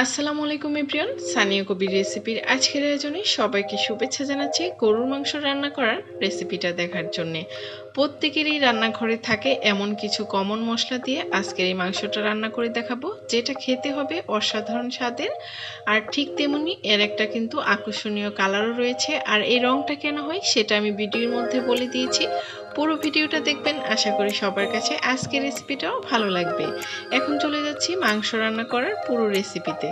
আসসালামু আলাইকুম এভরিওয়ান, সানিয়া কবির রেসিপির আজকের আয়োজনে সবাইকে শুভেচ্ছা জানাচ্ছি গরুর মাংস রান্না করার রেসিপিটা দেখার জন্যে। প্রত্যেকেরই রান্নাঘরে থাকে এমন কিছু কমন মশলা দিয়ে আজকের এই মাংসটা রান্না করে দেখাবো, যেটা খেতে হবে অসাধারণ স্বাদের। আর ঠিক তেমনি এর একটা কিন্তু আকর্ষণীয় কালারও রয়েছে, আর এই রংটা কেন হয় সেটা আমি ভিডিওর মধ্যে বলে দিয়েছি। পুরো ভিডিওটা দেখবেন, আশা করি সবার কাছে আজকের রেসিপিটাও ভালো লাগবে। এখন চলে যাচ্ছি মাংস রান্না করার পুরো রেসিপিতে।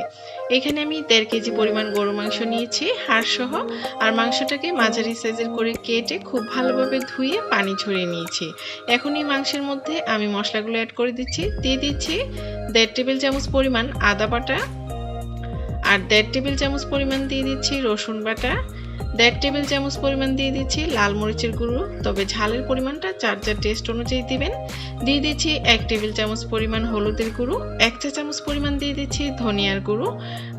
এখানে আমি 1.5 কেজি পরিমাণ গরু মাংস নিয়েছি হাড় সহ, আর মাংসটাকে মাঝারি সাইজের করে কেটে খুব ভালোভাবে ধুয়ে পানি ঝরিয়ে নিয়েছি। এখন এই মাংসের মধ্যে আমি মশলাগুলো অ্যাড করে দিচ্ছি। দিয়ে দিচ্ছি 1.5 টেবিল চামচ পরিমাণ আদা বাটা, আর 1.5 টেবিল চামচ পরিমাণ দিয়ে দিচ্ছি রসুন বাটা, 1.5 টেবিল চামচ পরিমাণ দিয়ে দিচ্ছি লাল মরিচের গুঁড়ো, তবে ঝালের পরিমাণটা যার যার টেস্ট অনুযায়ী দিবেন। দিয়ে দিচ্ছি 1 টেবিল চামচ পরিমাণ হলুদের গুঁড়ো, 1 চা চামচ পরিমাণ দিয়ে দিচ্ছি ধনিয়ার গুঁড়ো,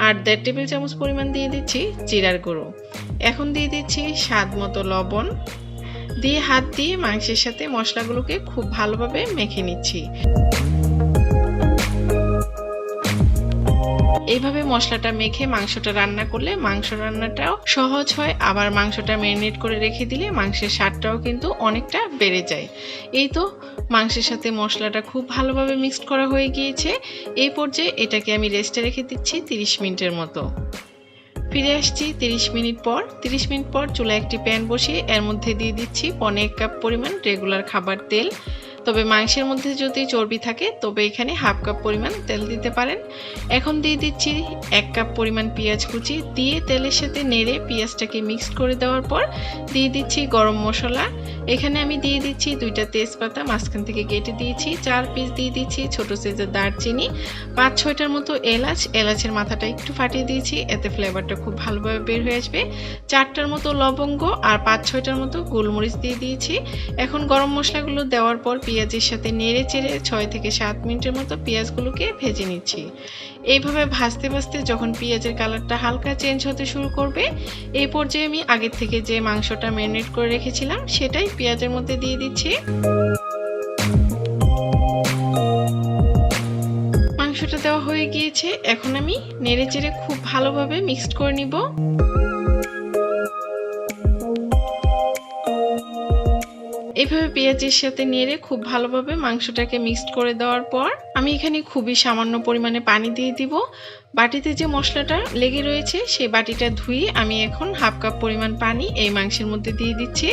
আর 1.5 টেবিল চামচ পরিমাণ দিয়ে দিচ্ছি জিরার গুঁড়ো। এখন দিয়ে দিচ্ছি স্বাদ মতো লবণ, দিয়ে হাত দিয়ে মাংসের সাথে মশলাগুলোকে খুব ভালোভাবে মেখে নিচ্ছি। এইভাবে মশলাটা মেখে মাংসটা রান্না করলে মাংস রান্নাটাও সহজ হয়, আবার মাংসটা ম্যারিনেট করে রেখে দিলে মাংসের স্বাদটাও কিন্তু অনেকটা বেড়ে যায়। এই তো মাংসের সাথে মশলাটা খুব ভালোভাবে মিক্সড করা হয়ে গিয়েছে। এই পর্যায়ে এটাকে আমি রেস্টে রেখে দিচ্ছি 30 মিনিটের মতো। ফিরে আসছি 30 মিনিট পর। 30 মিনিট পর চুলায় একটি প্যান বসিয়ে এর মধ্যে দিয়ে দিচ্ছি 1.5 কাপ পরিমাণ রেগুলার খাবার তেল। তবে মাংসের মধ্যে যদি চর্বি থাকে তবে এখানে হাফ কাপ পরিমাণ তেল দিতে পারেন। এখন দিয়ে দিচ্ছি 1 কাপ পরিমাণ পেঁয়াজ কুচি, দিয়ে তেলের সাথে নেড়ে পেঁয়াজটাকে মিক্সড করে দেওয়ার পর দিয়ে দিচ্ছি গরম মশলা। এখানে আমি দিয়ে দিচ্ছি 2টা তেজপাতা মাঝখান থেকে কেটে দিয়েছি, 4 পিস দিয়ে দিচ্ছি ছোট সাইজের দারচিনি, 5-6টার মতো এলাচ, এলাচের মাথাটা একটু ফাটিয়ে দিয়েছি, এতে ফ্লেভারটা খুব ভালোভাবে বের হয়ে আসবে। 4টার মতো লবঙ্গ আর 5-6টার মতো গোলমরিচ দিয়ে দিয়েছি। এখন গরম মশলাগুলো দেওয়ার পর পেঁয়াজের সাথে নেড়ে চেড়ে 6 থেকে 7 মিনিটের মতো পেঁয়াজগুলোকে ভেজে নিচ্ছি। এইভাবে ভাজতে ভাজতে যখন পেঁয়াজের কালারটা হালকা চেঞ্জ হতে শুরু করবে, এই পর্যায়ে আমি আগের থেকে যে মাংসটা ম্যারিনেট করে রেখেছিলাম সেটাই পেঁয়াজের মধ্যে দিয়ে দিচ্ছি। মাংসটা দেওয়া হয়ে গিয়েছে, এখন আমি নেড়ে চেড়ে খুব ভালোভাবে মিক্সড করে নিব। এইভাবে পেঁয়াজের সাথে নেড়ে খুব ভালোভাবে মাংসটাকে মিক্সড করে দেওয়ার পর আমি এখানে খুবই সামান্য পরিমাণে পানি দিয়ে দিব। বাটিতে যে মশলাটা লেগে রয়েছে সেই বাটিটা ধুয়ে আমি এখন হাফ কাপ পরিমাণ পানি এই মাংসের মধ্যে দিয়ে দিচ্ছি।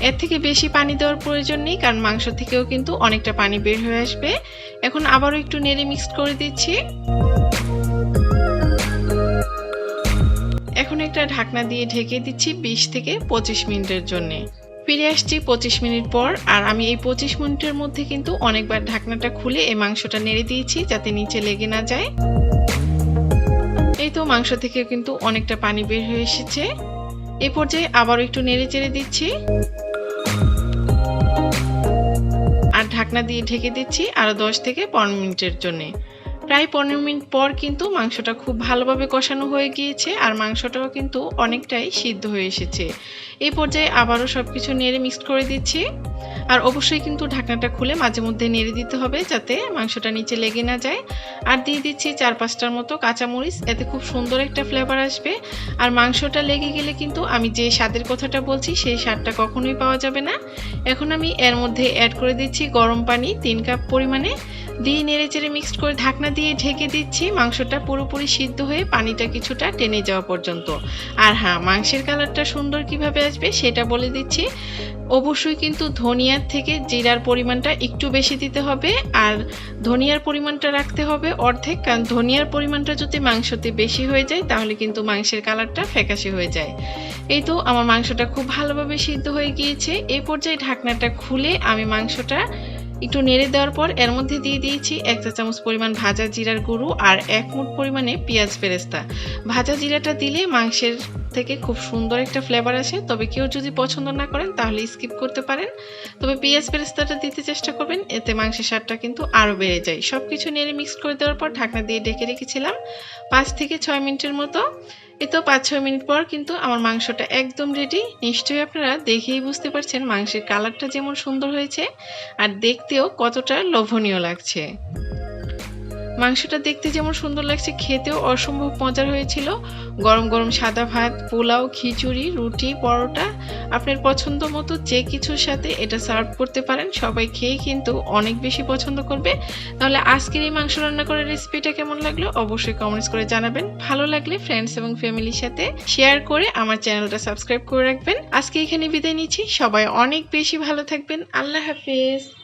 এর থেকে বেশি পানি দেওয়ার প্রয়োজন নেই, কারণ মাংস থেকেও কিন্তু অনেকটা পানি বের হয়ে আসবে। এখন আবারও একটু নেড়ে মিক্সড করে দিচ্ছি। এখন একটা ঢাকনা দিয়ে ঢেকে দিচ্ছি 20 থেকে 25 মিনিটের জন্য। ফিরে আসছি 25 মিনিট পর, আর আমি এই 25 মিনিটের মধ্যে কিন্তু অনেকবার ঢাকনাটা খুলে এই মাংসটা নেড়ে দিয়েছি যাতে নিচে লেগে না যায়। এই তো মাংস থেকে কিন্তু অনেকটা পানি বের হয়ে এসেছে। এই পর্যায়ে আবারও একটু নেড়ে চেড়ে দিচ্ছি আর ঢাকনা দিয়ে ঢেকে দিচ্ছি আরো 10 থেকে 15 মিনিটের জন্য। প্রায় 15 মিনিট পর কিন্তু মাংসটা খুব ভালোভাবে কষানো হয়ে গিয়েছে, আর মাংসটাও কিন্তু অনেকটাই সিদ্ধ হয়ে এসেছে। এই পর্যায়ে আবারও সবকিছু নেড়ে মিক্সড করে দিচ্ছি, আর অবশ্যই কিন্তু ঢাকনাটা খুলে মাঝে মধ্যে নেড়ে দিতে হবে যাতে মাংসটা নিচে লেগে না যায়। আর দিয়ে দিচ্ছি 4-5টার মতো কাঁচামরিচ, এতে খুব সুন্দর একটা ফ্লেভার আসবে। আর মাংসটা লেগে গেলে কিন্তু আমি যে স্বাদের কথাটা বলছি সেই স্বাদটা কখনোই পাওয়া যাবে না। এখন আমি এর মধ্যে অ্যাড করে দিচ্ছি গরম পানি 3 কাপ পরিমাণে, দিয়ে নেড়ে চেড়ে মিক্সড করে ঢাকনা দিয়ে ঢেকে দিচ্ছি মাংসটা পুরোপুরি সিদ্ধ হয়ে পানিটা কিছুটা টেনে যাওয়া পর্যন্ত। আর হ্যাঁ, মাংসের কালারটা সুন্দর কিভাবে আসবে সেটা বলে দিচ্ছি। অবশ্যই কিন্তু ধনিয়ার থেকে জিরার পরিমাণটা একটু বেশি দিতে হবে, আর ধনিয়ার পরিমাণটা রাখতে হবে অর্ধেক, কারণ ধনিয়ার পরিমাণটা যদি মাংসতে বেশি হয়ে যায় তাহলে কিন্তু মাংসের কালারটা ফ্যাকাশে হয়ে যায়। এই তো আমার মাংসটা খুব ভালোভাবে সিদ্ধ হয়ে গিয়েছে। এই পর্যায়ে ঢাকনাটা খুলে আমি মাংসটা একটু নেড়ে দেওয়ার পর এর মধ্যে দিয়ে দিয়েছি 1 চা চামচ পরিমাণ ভাজা জিরার গুঁড়ো আর 1 মুঠ পরিমাণে পেঁয়াজ বেরেস্তা। ভাজা জিরাটা দিলে মাংসের থেকে খুব সুন্দর একটা ফ্লেভার আসে, তবে কেউ যদি পছন্দ না করেন তাহলে স্কিপ করতে পারেন। তবে পেঁয়াজ বেরেস্তাটা দিতে চেষ্টা করবেন, এতে মাংসের স্বাদটা কিন্তু আরও বেড়ে যায়। সবকিছু নেড়ে মিক্স করে দেওয়ার পর ঢাকনা দিয়ে ঢেকে রেখেছিলাম 5 থেকে 6 মিনিটের মতো। এই তো 5-6 মিনিট পর কিন্তু আমার মাংসটা একদম রেডি। নিশ্চয়ই আপনারা দেখেই বুঝতে পারছেন মাংসের কালারটা যেমন সুন্দর হয়েছে আর দেখতেও কতটা লোভনীয় লাগছে। মাংসটা দেখতে যেমন সুন্দর লাগছে, খেতেও অসম্ভব মজার হয়েছিল। গরম গরম সাদা ভাত, পোলাও, খিচুড়ি, রুটি, পরোটা, আপনার পছন্দ মতো যে কিছুর সাথে এটা সার্ভ করতে পারেন। সবাই খেয়ে কিন্তু অনেক বেশি পছন্দ করবে। তাহলে আজকের এই মাংস রান্না করার রেসিপিটা কেমন লাগলো অবশ্যই কমেন্টস করে জানাবেন। ভালো লাগলে ফ্রেন্ডস এবং ফ্যামিলির সাথে শেয়ার করে আমার চ্যানেলটা সাবস্ক্রাইব করে রাখবেন। আজকে এখানে বিদায় নিচ্ছি। সবাই অনেক বেশি ভালো থাকবেন। আল্লাহ হাফেজ।